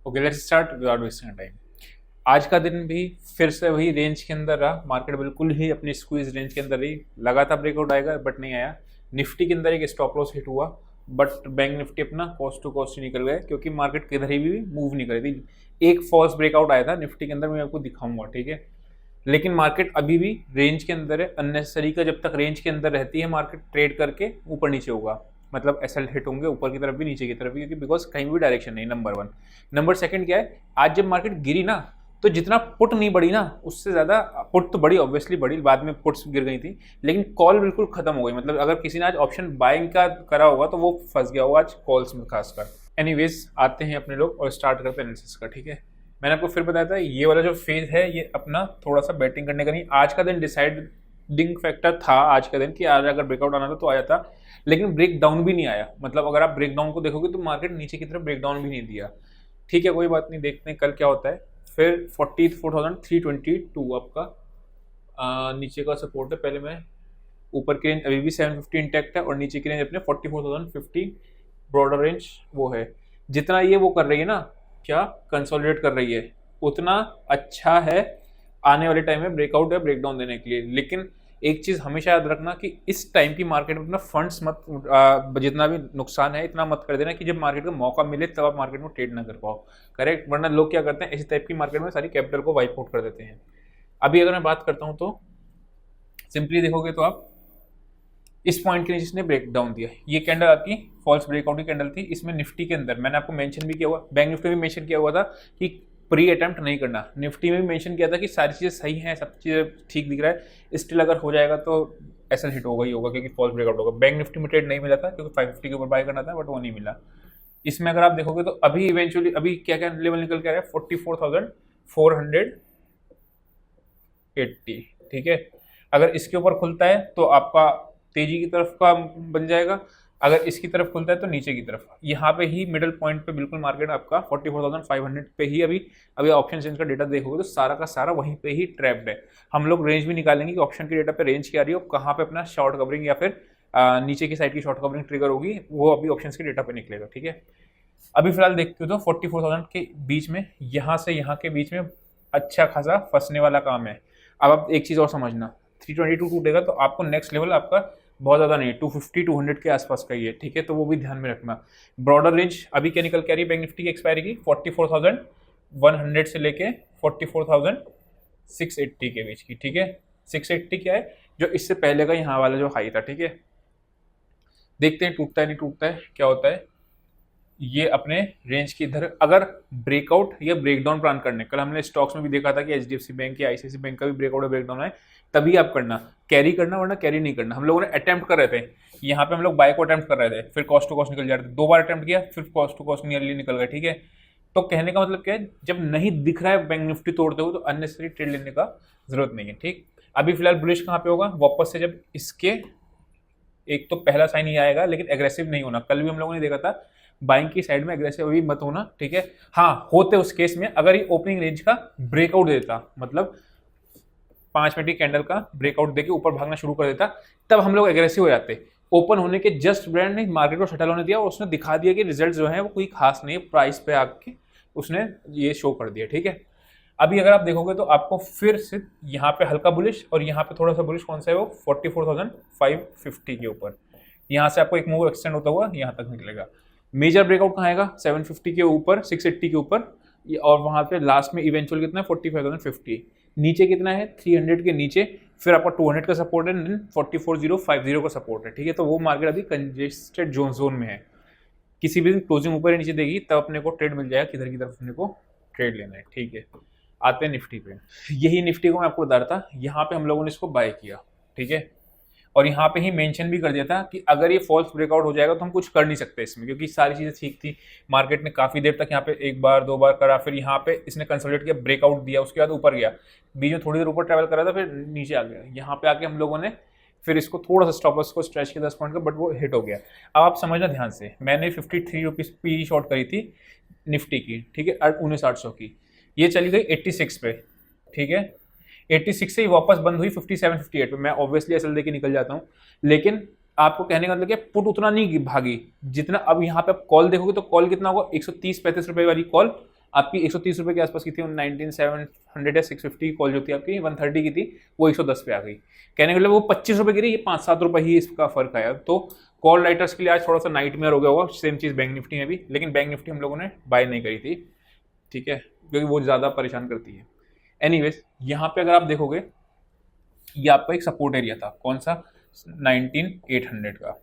Okay, let's start without wasting time. आज का दिन भी फिर से वही रेंज के अंदर रहा। मार्केट बिल्कुल ही अपनी स्क्वीज रेंज के अंदर रही। लगा था ब्रेकआउट आएगा बट नहीं आया। निफ्टी के अंदर एक स्टॉप लॉस हिट हुआ, बट बैंक निफ्टी अपना कॉस्ट टू कॉस्ट ही निकल गया क्योंकि मार्केट किधर ही भी मूव नहीं कर रही थी। एक फॉल्स ब्रेकआउट आया था निफ्टी के अंदर, मैं आपको दिखाऊंगा, ठीक है। लेकिन मार्केट अभी भी रेंज के अंदर है। अननेसेसरी का जब तक रेंज के अंदर रहती है मार्केट ट्रेड करके ऊपर नीचे होगा, मतलब एसएल हिट होंगे ऊपर की तरफ भी नीचे की तरफ भी, क्योंकि बिकॉज कहीं भी डायरेक्शन नहीं। Number one. नंबर सेकंड क्या है, आज जब मार्केट गिरी ना, तो जितना पुट नहीं बढ़ी ना, उससे ज्यादा पुट तो बढ़ी, ऑब्वियसली बढ़ी, बाद में पुट्स गिर गई थी, लेकिन कॉल बिल्कुल खत्म हो गई। मतलब अगर किसी ने आज ऑप्शन बाइंग का करा होगा तो वो फंस गया होगा आज कॉल्स में खासकर। एनीवेज, आते हैं अपने लोग और स्टार्ट करते हैं एनालिसिस का, ठीक है। मैंने आपको फिर बताया था ये वाला जो फेज है ये अपना थोड़ा सा बैटिंग करने का नहीं। आज का दिन डिसाइडिंग फैक्टर था आज का दिन कि आज अगर ब्रेकआउट आना था तो आया था, लेकिन ब्रेक डाउन भी नहीं आया। मतलब अगर आप ब्रेक डाउन को देखोगे तो मार्केट नीचे की तरफ ब्रेक डाउन भी नहीं दिया। ठीक है, कोई बात नहीं, देखते हैं कल क्या होता है। फिर 44,322 आपका नीचे का सपोर्ट है। पहले मैं ऊपर की रेंज अभी भी 750 इंटैक्ट है और नीचे की रेंज अपने 44,050 ब्रॉडर रेंज वो है। जितना ये वो कर रही है ना, क्या कंसोलिडेट कर रही है, उतना अच्छा है आने वाले टाइम में ब्रेकआउट या ब्रेकडाउन देने के लिए। लेकिन एक चीज हमेशा याद रखना कि इस टाइम की मार्केट में अपना फंड्स मत जितना भी नुकसान है इतना मत कर देना कि जब मार्केट को मौका मिले तब आप मार्केट में ट्रेड ना कर पाओ। करेक्ट, वरना लोग क्या करते हैं, इसी टाइप की मार्केट में सारी कैपिटल को वाइप आउट कर देते हैं। अभी अगर मैं बात करता हूं तो सिंपली देखोगे तो आप इस पॉइंट के नीचे इसने ब्रेक डाउन दिया। ये कैंडल आपकी फॉल्स ब्रेकआउट की कैंडल थी। इसमें निफ्टी के अंदर मैंने आपको मेंशन भी किया हुआ, बैंक निफ्टी में भी मेंशन किया हुआ था कि प्री अटेम्प्ट नहीं करना। निफ्टी में भी मेंशन किया था कि सारी चीज़ें सही हैं, सब चीज़ें ठीक दिख रहा है, स्टिल अगर हो जाएगा तो ऐसा हिट होगा ही होगा क्योंकि फॉल्स ब्रेकआउट होगा। बैंक निफ्टी में ट्रेड नहीं मिला था क्योंकि 550 के ऊपर बाय करना था, बट वो नहीं मिला। इसमें अगर आप देखोगे तो अभी इवेंचुअली अभी क्या क्या लेवल निकल के आ रहा है, 44,480, ठीक है। अगर इसके ऊपर खुलता है तो आपका तेजी की तरफ का बन जाएगा, अगर इसकी तरफ खुलता है तो नीचे की तरफ। यहाँ पे ही मिडल पॉइंट पे बिल्कुल मार्केट आपका 44,500 पे ही अभी अभी ऑप्शन चेंज का डेटा देखोगे तो सारा का सारा वहीं पे ही ट्रैप्ड है। हम लोग रेंज भी निकालेंगे कि ऑप्शन के डेटा पे रेंज क्या आ रही है, कहाँ पे अपना शॉर्ट कवरिंग या फिर नीचे की साइड की शॉर्ट कवरिंग ट्रिगर होगी, वो अभी ऑप्शन के डेटा पे निकलेगा, ठीक है। अभी फिलहाल देखते हो तो 44,000 के बीच में, यहाँ से यहाँ के बीच में अच्छा खासा फंसने वाला काम है। अब आप एक चीज़ और समझना, 322 टूटेगा तो आपको नेक्स्ट लेवल आपका बहुत ज़्यादा नहीं है, 250 200 के आसपास का ही है, ठीक है। तो वो भी ध्यान में रखना। ब्रॉडर रेंज अभी क्या निकल के आ रही है बैंक निफ्टी की एक्सपायरी की, 44,100 से लेके 44,680 के बीच की, ठीक है। 680 क्या है, जो इससे पहले का यहाँ वाला जो हाई था, ठीक है। देखते हैं टूटता है नहीं टूटता है, क्या होता है। ये अपने रेंज की इधर अगर ब्रेकआउट या ब्रेकडाउन प्लान करने, कल हमने स्टॉक्स में भी देखा था कि एचडीएफसी बैंक या आईसीआईसी बैंक का भी ब्रेकआउट या ब्रेकडाउन है, तभी आप करना, कैरी करना, वरना कैरी नहीं करना। हम लोगों ने अटेम्प्ट कर रहे थे, यहाँ पे हम लोग बाय को अटेम्प्ट कर रहे थे, फिर कॉस्ट टू कॉस्ट निकल जा रहे थे, 2 बार अटेम्प्ट किया फिर कॉस्ट टू कॉस्ट नियरली निकल गया, ठीक है। तो कहने का मतलब क्या है, जब नहीं दिख रहा है बैंक निफ्टी तोड़ते हुए तो अननेसेसरी ट्रेड लेने का जरूरत नहीं है, ठीक। अभी फिलहाल बुलिश कहाँ पे होगा, वापस से जब इसके एक तो पहला साइन ही आएगा, लेकिन एग्रेसिव नहीं होना। कल भी हम लोगों ने देखा था बाइंग की साइड में एग्रेसिव अभी मत होना, ठीक है। हाँ, होते उस केस में अगर ये ओपनिंग रेंज का ब्रेकआउट देता, मतलब 5 मिनट की कैंडल का ब्रेकआउट देके ऊपर भागना शुरू कर देता, तब हम लोग एग्रेसिव हो जाते। ओपन होने के जस्ट ब्रांड ने मार्केट को शटल होने दिया और उसने दिखा दिया कि रिजल्ट जो है वो कोई खास नहीं है, प्राइस पे आके उसने ये शो कर दिया, ठीक है। अभी अगर आप देखोगे तो आपको फिर से यहाँ पे हल्का बुलिश और यहाँ पे थोड़ा सा बुलिश कौन सा है, वो 44,550 के ऊपर। यहाँ से आपको एक मूव एक्सटेंड होता हुआ यहाँ तक निकलेगा। मेजर ब्रेकआउट कहाँ आएगा, 750 के ऊपर, 680 के ऊपर, और वहाँ पे लास्ट में इवेंचुअल कितना है, 45,050। नीचे कितना है, 300 के नीचे, फिर आपका 200 का सपोर्ट है, 44,050 का सपोर्ट है, ठीक है। तो वो मार्केट अभी कंजेस्टेड जोन में है। किसी भी दिन क्लोजिंग ऊपर या नीचे देगी तब अपने को ट्रेड मिल जाएगा किधर की तरफ अपने को ट्रेड लेना है, ठीक है। आते हैं निफ्टी पे। यही निफ्टी को मैं आपको बता रहा था, यहाँ पे हम लोगों ने इसको बाय किया, ठीक है। और यहाँ पे ही मेंशन भी कर दिया था कि अगर ये फॉल्स ब्रेकआउट हो जाएगा तो हम कुछ कर नहीं सकते इसमें, क्योंकि सारी चीजें ठीक थी। मार्केट ने काफी देर तक यहाँ पे एक बार 2 बार करा, फिर यहाँ पे इसने कंसोलिडेट किया, ब्रेकआउट दिया, उसके बाद ऊपर गया, बीच में थोड़ी देर ऊपर ट्रैवल करा था, फिर नीचे आ गया। यहाँ पे आके हम लोगों ने फिर इसको थोड़ा सा स्टॉप लॉस को स्ट्रेच किया 10 पॉइंट का, बट वो हिट हो गया। अब आप समझना ध्यान से, मैंने 53 रुपीज पी शॉर्ट करी थी निफ्टी की, ठीक है, 19,800 की। ये चली गई 86 पे, ठीक है। 86 से ही वापस बंद हुई 57 58 पे। मैं ऑब्वियसली एसएल देके निकल जाता हूँ, लेकिन आपको कहने का मतलब क्या, पुट उतना नहीं भागी जितना। अब यहाँ पे आप कॉल देखोगे तो कॉल कितना होगा, 130 35 रुपए वाली कॉल आपकी 130 रुपये के आसपास की थी, 19700 या 650 की कॉल जो थी आपकी 130 की थी, वो 110 पे आ गई। कहने के मतलब वो 25 रुपये गिरी, ये 5-7 रुपये ही इसका फर्क आया। तो कॉल राइटर्स के लिए आज थोड़ा सा नाइटमेयर हो गया होगा। सेम चीज़ बैंक निफ्टी में भी, लेकिन बैंक निफ्टी हम लोगों ने बाय नहीं करी थी, ठीक है, क्योंकि वो ज़्यादा परेशान करती है। एनीवेज यहाँ पे अगर आप देखोगे, ये आपका एक सपोर्ट एरिया था, कौन सा, 19800 का,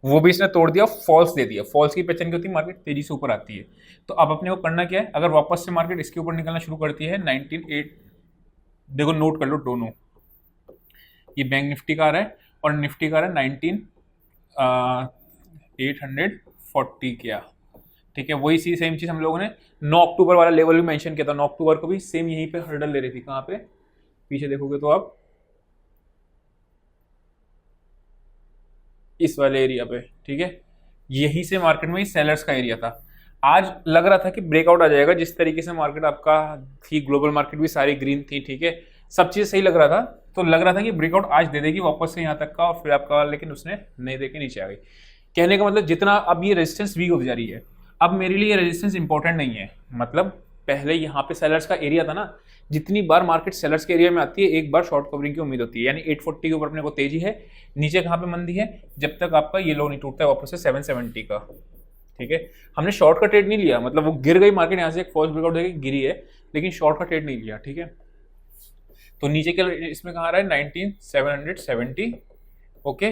वो भी इसने तोड़ दिया, फॉल्स दे दिया। फॉल्स की पहचान क्या होती है, मार्केट तेजी से ऊपर आती है। तो अब अपने को करना क्या है, अगर वापस से मार्केट इसके ऊपर निकलना शुरू करती है 198, देखो नोट कर लो दोनों, ये बैंक निफ्टी का आ रहा है और निफ्टी का आ रहा है 19840 क्या, ठीक है। वही सेम चीज हम लोगों ने 9 अक्टूबर वाला लेवल भी मेंशन किया था। 9 अक्टूबर को भी सेम यहीं पे हर्डल ले रही थी, कहाँ पे, पीछे देखोगे तो आप इस वाले एरिया पे, ठीक है। यहीं से मार्केट में सेलर्स का एरिया था। आज लग रहा था कि ब्रेकआउट आ जाएगा, जिस तरीके से मार्केट आपका थी, ग्लोबल मार्केट भी सारी ग्रीन थी, ठीक है, सब चीज सही लग रहा था। तो लग रहा था कि ब्रेकआउट आज दे देगी वापस से यहाँ तक का, और फिर आपका, लेकिन उसने नहीं दे के नीचे आ गई। कहने का मतलब जितना अब ये रेजिस्टेंस वीक होती जा रही है, अब मेरे लिए रेजिस्टेंस इंपॉर्टेंट नहीं है। मतलब पहले यहाँ पे सेलर्स का एरिया था ना, जितनी बार मार्केट सेलर्स के एरिया में आती है एक बार शॉर्ट कवरिंग की उम्मीद होती है, यानी 840 के ऊपर अपने को तेजी है, नीचे कहाँ पे मंदी है, जब तक आपका ये लो नहीं टूटता है वापस से 770 का, ठीक है। हमने शॉर्ट का ट्रेड नहीं लिया, मतलब वो गिर गई मार्केट, यहाँ से एक फॉल्स ब्रेकआउट देके गिरी है, लेकिन शॉर्ट का ट्रेड नहीं लिया, ठीक है। तो नीचे के इसमें कहाँ रहा है 19770, ओके,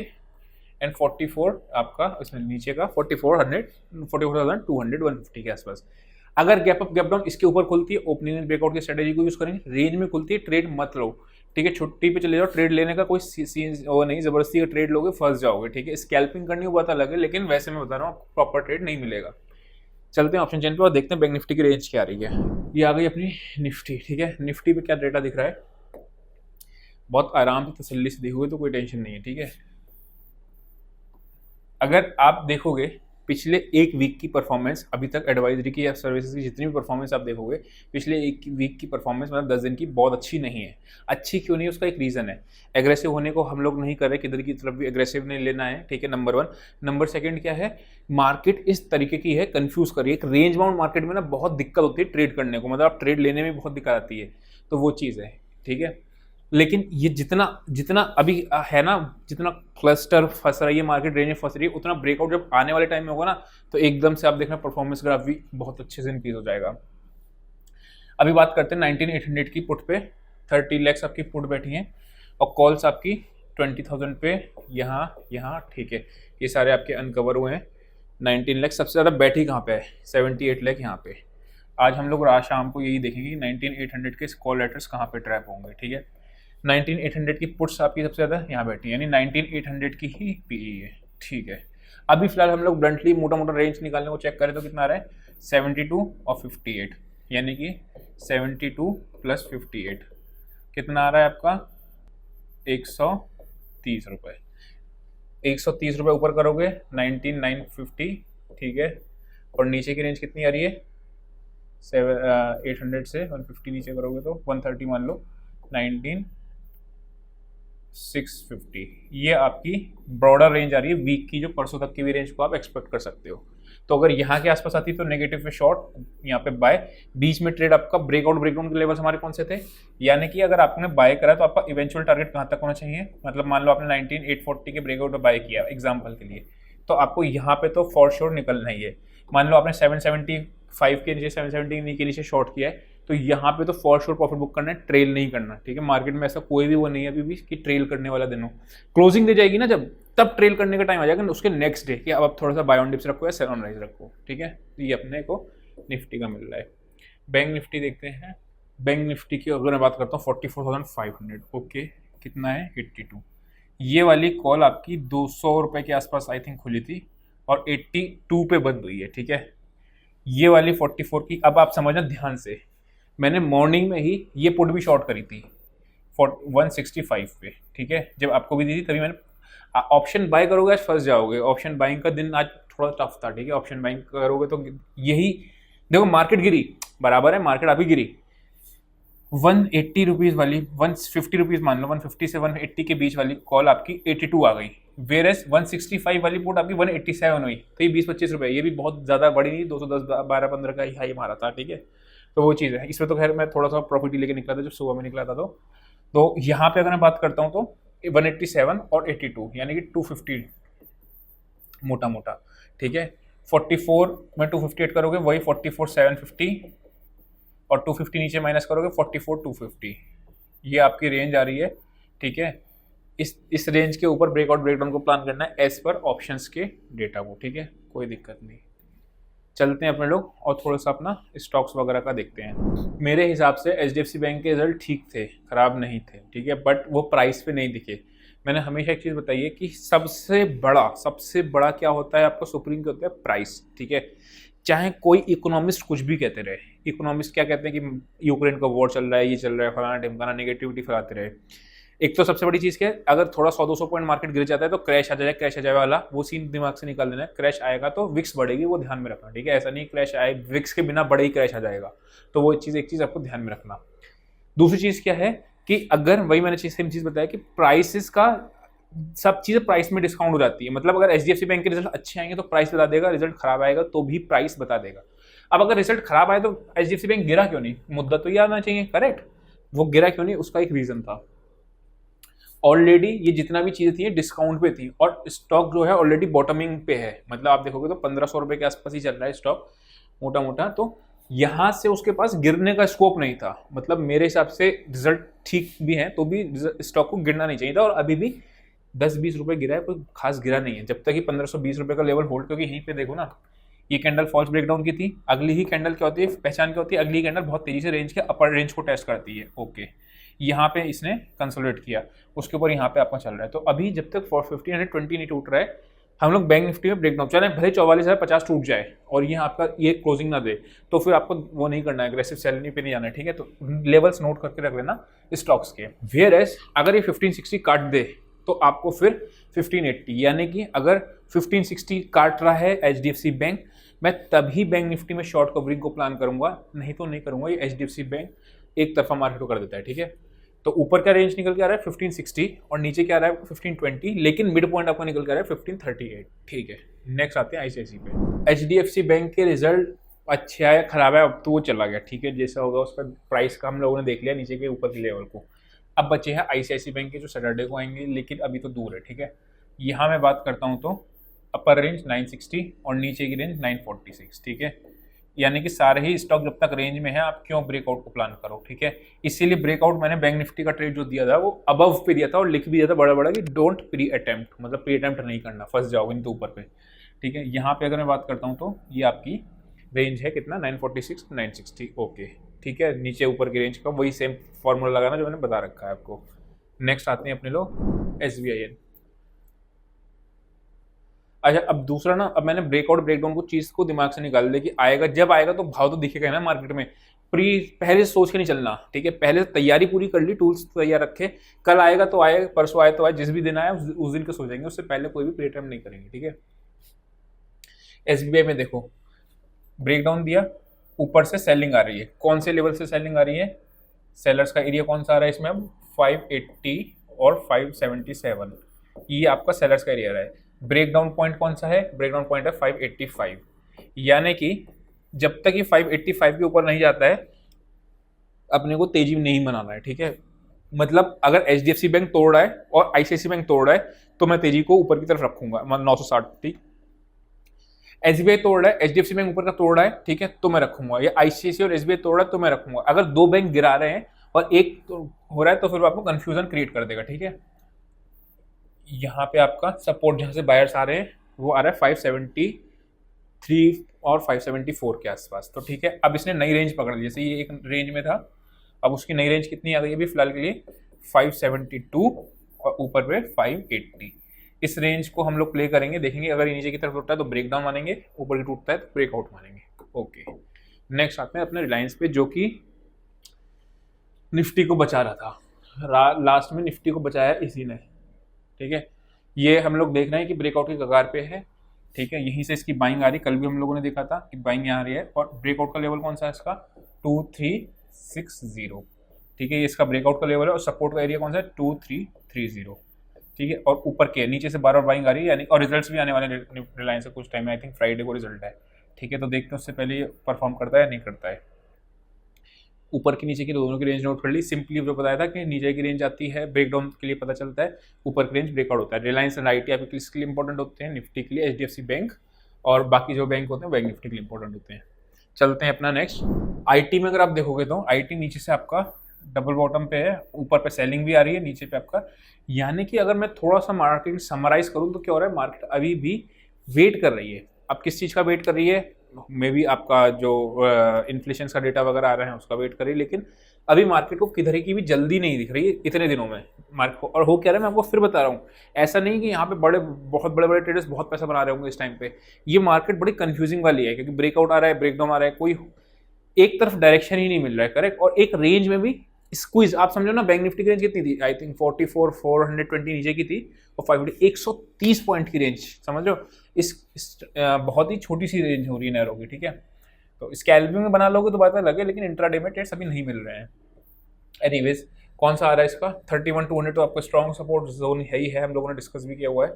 एंड 44 आपका इसमें नीचे का 44,200 150 के आसपास। अगर गैप अप गैप डाउन इसके ऊपर खुलती है, ओपनिंग एंड ब्रेकआउट की स्ट्रेटेजी को यूज करेंगे। रेंज में खुलती है, ट्रेड मत लो, ठीक है, छुट्टी पे चले जाओ, ट्रेड लेने का कोई सीन वो नहीं, जबरदस्ती का ट्रेड लोगे फंस जाओगे, ठीक है। स्कैल्पिंग करनी वो बात अलग है, लेकिन वैसे मैं बता रहा हूँ प्रॉपर ट्रेड नहीं मिलेगा। चलते हैं ऑप्शन चेन पे और देखते हैं बैंक निफ्टी की रेंज क्या आ रही है। ये आ गई अपनी निफ्टी, ठीक है। निफ्टी पे क्या डेटा दिख रहा है, बहुत आराम से तसल्ली से देखोगे तो कोई टेंशन नहीं है, ठीक है। अगर आप देखोगे पिछले एक वीक की परफॉर्मेंस, अभी तक एडवाइजरी की या सर्विसेज की जितनी भी परफॉर्मेंस आप देखोगे, पिछले एक वीक की परफॉर्मेंस मतलब 10 दिन की बहुत अच्छी नहीं है। अच्छी क्यों नहीं है, उसका एक रीज़न है, एग्रेसिव होने को हम लोग नहीं कर रहे, किधर की तरफ भी एग्रेसिव नहीं लेना है, ठीक है, नंबर 1। नंबर 2 क्या है, मार्केट इस तरीके की है, कंफ्यूज कर रही है। एक रेंज बाउंड मार्केट में ना बहुत दिक्कत होती है ट्रेड करने को, मतलब आप ट्रेड लेने में बहुत दिक्कत आती है, तो वो चीज़ है, ठीक है। लेकिन ये जितना जितना अभी है ना, जितना क्लस्टर फंस रही है मार्केट, रेंज में फंस रही है, उतना ब्रेकआउट जब आने वाले टाइम में होगा ना, तो एकदम से आप देखना परफॉर्मेंस ग्राफ भी बहुत अच्छे से इंक्रीज हो जाएगा। अभी बात करते हैं 19800 की पुट पे, 30 लैक्स आपकी पुट बैठी हैं और कॉल्स आपकी 20,000 पे यहाँ, ठीक है। ये सारे आपके अनकवर हुए हैं। 19 लैक्स सबसे ज़्यादा बैठी कहाँ पे है, 78 लैख यहाँ पे। आज हम लोग रात शाम को यही देखेंगे 19800 के कॉल लेटर्स कहाँ पे ट्रैप होंगे, ठीक है। 19800 की पुट्स आपकी सबसे ज़्यादा यहाँ बैठी है, यानी 19800 की ही पीई है, ठीक है। अभी फिलहाल हम लोग ब्लंटली मोटा मोटा रेंज निकालने को चेक करें तो कितना आ रहा है, 72 और 58, यानी कि 72 प्लस 58 कितना आ रहा है आपका, 130 रुपये। 130 रुपये ऊपर करोगे 19950, ठीक है, और नीचे की रेंज कितनी आ रही है, 800 से 150 नीचे करोगे तो 130 मान लो, 19650। ये आपकी ब्रॉडर रेंज आ रही है वीक की, जो परसों तक की भी रेंज को आप एक्सपेक्ट कर सकते हो। तो अगर यहाँ के आसपास आती तो नेगेटिव पे शॉर्ट, यहाँ पे बाय, बीच में ट्रेड आपका ब्रेकआउट के लेवल्स हमारे कौन से थे, यानी कि अगर आपने बाय करा तो आपका इवेंचुअल टारगेट कहाँ तक होना चाहिए, मतलब मान लो आपने 19840 के ब्रेकआउट पे बाय किया एग्जांपल के लिए, तो आपको यहाँ पे तो फॉर श्योर निकलना ही है। मान लो आपने 775 के नीचे 770 के नीचे शॉर्ट किया है, तो यहाँ पे तो फॉर श्योर प्रॉफिट बुक करना है, ट्रेल नहीं करना, ठीक है। मार्केट में ऐसा कोई भी वो नहीं है अभी भी कि ट्रेल करने वाला दिन हो। क्लोजिंग दे जाएगी ना जब, तब ट्रेल करने का टाइम आ जाएगा, उसके नेक्स्ट डे कि अब आप थोड़ा सा बाय ऑन डिप्स रखो या सेल ऑन राइज रखो, ठीक है। तो ये अपने को निफ्टी का मिल रहा है। बैंक निफ्टी देखते हैं। बैंक निफ्टी की अगर मैं बात करता हूँ 44,500, ओके, कितना है 82। ये वाली कॉल आपकी 200 रुपये के आसपास आई थिंक खुली थी और 82 पे बंद हुई है, ठीक है। ये वाली 44 की, अब आप समझना ध्यान से, मैंने मॉर्निंग में ही ये पुट भी शॉर्ट करी थी 165 पे, ठीक है, जब आपको भी दी थी तभी मैंने। ऑप्शन बाय करोगे आज फंस जाओगे, ऑप्शन बाइंग का दिन आज थोड़ा टफ था, ठीक है। ऑप्शन बाइंग करोगे तो यही देखो, मार्केट गिरी बराबर है, मार्केट अभी गिरी 180 रुपीज़ वाली, 150 रुपीज़ मान लो, 150 से 180 के बीच वाली कॉल आपकी 82 आ गई, वेरेस 165 वाली पुट आपकी 187 हुई, तो ये 20-25 रुपये, ये भी बहुत ज़्यादा बड़ी नहीं, 210 12-15 का ही हाई मारा था, ठीक है। तो वो चीज़ है। इसमें तो खैर मैं थोड़ा सा प्रॉफिट ही लेके निकला था जब सुबह में निकला था। तो यहाँ पे अगर मैं बात करता हूँ तो 187 और 82 यानी कि 250 मोटा मोटा, ठीक है। 44 में 258 करोगे वही 44,750 और 250 नीचे माइनस करोगे 44,250, ये आपकी रेंज आ रही है, ठीक है। इस रेंज के ऊपर ब्रेकआउट ब्रेकडाउन को प्लान करना है एज पर ऑप्शंस के डेटा को, ठीक है, कोई दिक्कत नहीं। चलते हैं अपने लोग और थोड़ा सा अपना स्टॉक्स वगैरह का देखते हैं। मेरे हिसाब से HDFC बैंक के रिजल्ट ठीक थे, खराब नहीं थे, ठीक है, बट वो प्राइस पे नहीं दिखे। मैंने हमेशा एक चीज़ बताई है कि सबसे बड़ा क्या होता है आपका सुप्रीम क्या होता है, प्राइस, ठीक है। चाहे कोई इकोनॉमिस्ट कुछ भी कहते रहे, इकोनॉमिस्ट क्या कहते हैं कि यूक्रेन का वॉर चल रहा है, ये चल रहा है, फलाना ढिमकाना, नेगेटिविटी फैलाते रहे। एक तो सबसे बड़ी चीज़ क्या है, अगर थोड़ा 100-200 पॉइंट मार्केट गिर जाता है तो क्रैश आ जाए वाला वो सीन दिमाग से निकाल देना है। क्रैश आएगा तो विक्स बढ़ेगी, वो ध्यान में रखना, ठीक है। ऐसा नहीं क्रैश आए विक्स के बिना बड़े ही क्रैश आ जाएगा, तो वो एक चीज़ आपको ध्यान में रखना। दूसरी चीज़ क्या है कि अगर वही मैंने सेम चीज़ बताया कि प्राइसेस का सब चीज़ें प्राइस में डिस्काउंट हो जाती है। मतलब अगर HDFC बैंक के रिजल्ट अच्छे आएंगे तो प्राइस बता देगा, रिजल्ट खराब आएगा तो भी प्राइस बता देगा। अब अगर रिजल्ट खराब आए तो HDFC बैंक गिरा क्यों नहीं, मुद्दा तो ये आना चाहिए, करेक्ट। वो गिरा क्यों नहीं, उसका एक रीजन था, ऑलरेडी ये जितना भी चीज़ें थी डिस्काउंट पे थी और स्टॉक जो है ऑलरेडी बॉटमिंग पे है। मतलब आप देखोगे तो 1500 रुपये के आसपास ही चल रहा है स्टॉक मोटा मोटा, तो यहाँ से उसके पास गिरने का स्कोप नहीं था। मतलब मेरे हिसाब से रिजल्ट ठीक भी है तो भी स्टॉक को गिरना नहीं चाहिए था, और अभी भी 10-20 रुपये गिरा है, कोई खास गिरा नहीं है जब तक कि 1520 रुपये का लेवल होल्ड। क्योंकि यहीं पे देखो ना, ये कैंडल फॉल्स ब्रेकडाउन की थी, अगली ही कैंडल क्या होती है, पहचान क्या होती है, अगली कैंडल बहुत तेजी से रेंज के अपर रेंज को टेस्ट करती है, ओके। यहाँ पे इसने कंसोलिडेट किया, उसके ऊपर यहाँ पे आपका चल रहा है। तो अभी जब तक 1520 नहीं टूट रहा है, हम लोग बैंक निफ्टी में ब्रेकडाउन चले, भले 44,050 टूट जाए और ये आपका ये क्लोजिंग ना दे, तो फिर आपको वो नहीं करना है, एग्रेसिव सेलिंग पे नहीं जाना है, ठीक है। तो लेवल्स नोट करके रख लेना स्टॉक्स के। वेयर एज अगर ये 1560 काट दे तो आपको फिर 1580, यानी कि अगर 1560 काट रहा है HDFC बैंक, मैं तभी बैंक निफ्टी में शॉर्ट कवरिंग को प्लान करूंगा, नहीं तो नहीं करूंगा। ये HDFC बैंक एक तरफा मार्केट को कर देता है, ठीक है। तो ऊपर का रेंज निकल के आ रहा है 1560 और नीचे क्या आ रहा है 1520, लेकिन मिड पॉइंट आपको निकल के आ रहा है 1538, ठीक है। नेक्स्ट आते हैं ICICI पे। HDFC बैंक के रिजल्ट अच्छा है खराब है, अब तो वो चला गया, ठीक है। जैसा होगा उसका प्राइस का हम लोगों ने देख लिया नीचे के ऊपर के लेवल को। अब बचे हैं ICICI बैंक के जो सैटरडे को आएंगे, लेकिन अभी तो दूर है, ठीक है। यहाँ मैं बात करता हूँ तो अपर रेंज 960 और नीचे की रेंज 946, ठीक है। यानी कि सारे ही स्टॉक जब तक रेंज में है आप क्यों ब्रेकआउट को प्लान करो, ठीक है। इसीलिए ब्रेकआउट मैंने बैंक निफ्टी का ट्रेड जो दिया था वो अबव पे दिया था और लिख भी दिया था बड़ा बड़ा कि डोंट प्री अटेम्प्ट, मतलब प्री अटेम्प्ट नहीं करना, फंस जाओगे नहीं तो ऊपर पे, ठीक है। यहाँ पे अगर मैं बात करता हूँ तो ये आपकी रेंज है कितना 946 960, ओके, ठीक है। नीचे ऊपर की रेंज का वही सेम फॉर्मूला लगाना जो मैंने बता रखा है आपको। नेक्स्ट आते हैं अपने लोग SBIN। अच्छा, अब दूसरा ना, अब मैंने ब्रेकआउट ब्रेकडाउन को चीज को दिमाग से निकाल दिया कि आएगा, जब आएगा तो भाव तो दिखेगा ना मार्केट में। पहले सोच के नहीं चलना, ठीक है। पहले तैयारी पूरी कर ली, टूल्स तैयार रखे, कल आएगा तो आए, परसों आए तो आए, जिस भी दिन आए उस दिन के सोचेंगे, उससे पहले कोई भी प्री अटेम्प्ट नहीं करेंगे, ठीक है। SBI में देखो ब्रेकडाउन दिया, ऊपर से सेलिंग आ रही है, कौन से लेवल से सेलिंग आ रही है, सेलर्स का एरिया कौन सा आ रहा है इसमें, अब 580 और 577, ये आपका सेलर्स का एरिया रहा है। ब्रेकडाउन पॉइंट कौन सा है, ब्रेकडाउन पॉइंट है 585, यानी कि जब तक ये 585 के ऊपर नहीं जाता है अपने को तेजी नहीं बनाना है, ठीक है। मतलब अगर HDFC बैंक तोड़ रहा है और ICICI बैंक तोड़ रहा है तो मैं तेजी को ऊपर की तरफ रखूंगा, 960, ठीक। SBI तोड़ रहा है, HDFC बैंक ऊपर का तोड़ रहा है, ठीक है, तो मैं रखूंगा। या ICICI और SBI तोड़ रहा है तो मैं रखूंगा। अगर दो बैंक गिरा रहे हैं और एक तो हो रहा है तो फिर आपको कंफ्यूजन क्रिएट कर देगा, ठीक है। यहाँ पे आपका सपोर्ट जहां से बायर्स आ रहे हैं वो आ रहा है 573 और 574 के आसपास, तो ठीक है। अब इसने नई रेंज पकड़ ली, जैसे ये एक रेंज में था, अब उसकी नई रेंज कितनी आ गई अभी फिलहाल के लिए 572 और ऊपर पे 580। इस रेंज को हम लोग प्ले करेंगे, देखेंगे अगर ये नीचे की तरफ टूटता है तो ब्रेकडाउन मानेंगे, ऊपर की टूटता है तो ब्रेकआउट मानेंगे, ओके। नेक्स्ट आते हैं अपने रिलायंस पे, जो कि निफ्टी को बचा रहा था, लास्ट में निफ्टी को बचाया इसी ने, ठीक है। ये हम लोग देख रहे हैं कि ब्रेकआउट की कगार पे है, ठीक है। यहीं से इसकी बाइंग आ रही, कल भी हम लोगों ने देखा था कि बाइंग यहाँ आ रही है, और ब्रेकआउट का लेवल कौन सा है इसका 2360, ठीक है। ये इसका ब्रेकआउट का लेवल है और सपोर्ट का एरिया कौन सा है 2330, ठीक है। और ऊपर के नीचे से बार बार बाइंग आ रही है, यानी और रिजल्ट्स भी आने वाले रिलायंस से कुछ टाइम में, आई थिंक फ्राइडे को रिजल्ट है, ठीक है। तो देखते हैं उससे पहले ये परफॉर्म करता है या नहीं करता है। ऊपर की नीचे की दोनों की रेंज नोट कर ली। सिंपली जो बताया था कि नीचे की रेंज आती है ब्रेकडाउन के लिए पता चलता है, ऊपर की रेंज ब्रेकआउट होता है। रिलायंस एंड आई टी आपके किसके लिए इंपॉर्टेंट होते हैं? निफ्टी के लिए, एचडीएफसी बैंक और बाकी जो बैंक होते हैं बैंक निफ्टी के लिए इंपॉर्टेंट होते हैं। चलते हैं अपना नेक्स्ट आईटी में। अगर आप देखोगे तो आईटी नीचे से आपका डबल बॉटम पे है, ऊपर पे सेलिंग भी आ रही है, नीचे पे आपका, यानी कि अगर मैं थोड़ा सा मार्केट समराइज करूं तो क्या हो रहा है, मार्केट अभी भी वेट कर रही है। अब किस चीज़ का वेट कर रही है? मे बी आपका जो इन्फ्लेशन का डेटा वगैरह आ रहा है उसका वेट कर रही है, लेकिन अभी मार्केट को किधर की भी जल्दी नहीं दिख रही है इतने दिनों में मार्केट को। और हो क्या रहा है, मैं आपको फिर बता रहा हूँ, ऐसा नहीं कि यहाँ पे बहुत बड़े बड़े ट्रेडर्स बहुत पैसा बना रहे होंगे इस टाइम पे। ये मार्केट बड़ी कंफ्यूजिंग वाली है, क्योंकि ब्रेकआउट आ रहा है, ब्रेकडाउन आ रहा है, कोई एक तरफ डायरेक्शन ही नहीं मिल रहा है, करेक्ट। और एक रेंज में भी स्क्वीज, आप समझो ना, बैंक निफ्टी की रेंज कितनी थी? आई थिंक 44,420 नीचे की थी और 130 पॉइंट की रेंज, समझो बहुत ही छोटी सी रेंज हो रही है नैरो की, ठीक है। तो स्कैल्पिंग में बना लोगे तो बात अलग है, लेकिन इंट्राडे में ट्रेड्स अभी नहीं मिल रहे हैं। एनीवेज कौन सा आ रहा है इसका? 31,200 तो आपका स्ट्रॉन्ग सपोर्ट जोन है ही है, हम लोगों ने डिस्कस भी किया हुआ है।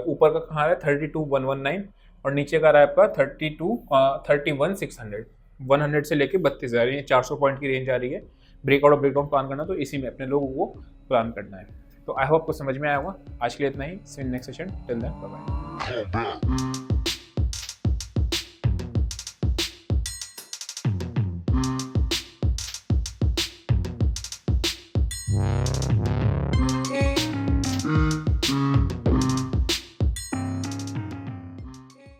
ऊपर का कहाँ है? 32,119 और नीचे का आ रहा है आपका 31,600। 100 से लेके 32,000, ये 400 पॉइंट की रेंज आ रही है। ब्रेकआउट और ब्रेकडाउन प्लान करना तो इसी में अपने लोगों को प्लान करना है। तो आई होप आपको समझ में आया होगा। आज के लिए इतना ही, see you next session, till then bye bye.